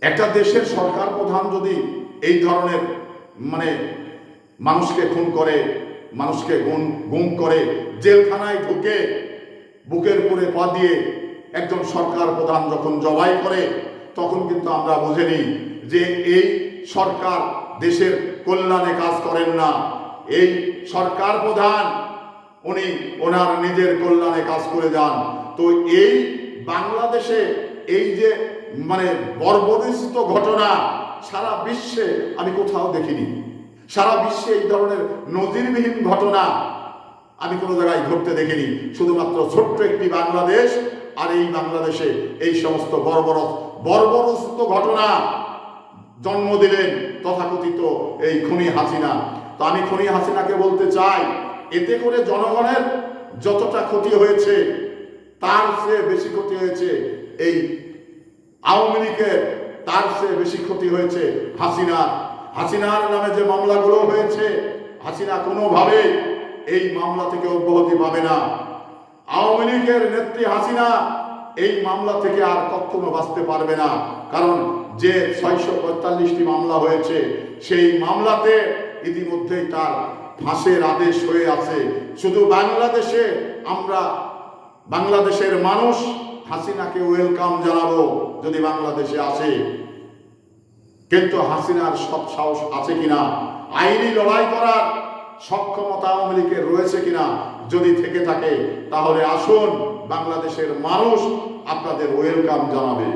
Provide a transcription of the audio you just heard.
একটা দেশের সরকার প্রধান যদি এই ধরনের মানে মানুষকে খুন করে, মানুষকে গুম করে, জেলখানায় ঢুকে বুকের উপরে পা দিয়ে একজন সরকার প্রধান যখন জবাই করে, তখন কিন্তু আমরা বুঝে নিই যে এই সরকার দেশের কল্যাণে কাজ করেন না। এই সরকার প্রধান উনি ওনার নিজের কল্যাণে কাজ করে যান। তো এই বাংলাদেশে এই যে মানে বর্বরিত ঘটনা সারা বিশ্বে আমি কোথাও দেখিনি। সারা বিশ্বে এই ধরনের নজিরবিহীন ঘটনা আমি কোনো জায়গায় ঘটতে দেখিনি। শুধুমাত্র ছোট্ট একটি বাংলাদেশ, আর এই বাংলাদেশে এই সমস্ত বর্বরোচিত ঘটনা জন্ম দিলেন তথাকথিত এই খুনি হাসিনা। তো আমি খুনি হাসিনাকে বলতে চাই, এতে করে জনগণের যতটা ক্ষতি হয়েছে তার চেয়ে বেশি ক্ষতি হয়েছে এই আওয়ামী লীগের, তার চেয়ে বেশি ক্ষতি হয়েছে হাসিনার নামে যে মামলাগুলো হয়েছে, হাসিনা কোনোভাবে এই মামলা থেকে অব্যাহতি পাবে না। আওয়ামী লীগের নেত্রী হাসিনা এই মামলা থেকে আর কখনো বাঁচতে পারবে না। কারণ যে 645টি মামলা হয়েছে, সেই মামলাতে ইতিমধ্যেই তার ফাঁসের আদেশ হয়ে আছে। শুধু বাংলাদেশে আমরা, বাংলাদেশের মানুষ হাসিনাকে ওয়েলকাম জানাবো যদি বাংলাদেশে আসে। কিন্তু হাসিনার সব সাহস আছে কিনা, আইনি লড়াই করার সক্ষমতা আওয়ামী লীগের রয়েছে কিনা, যদি থেকে থাকে তাহলে আসুন, বাংলাদেশের মানুষ আপনাদের ওয়েলকাম জানাবে।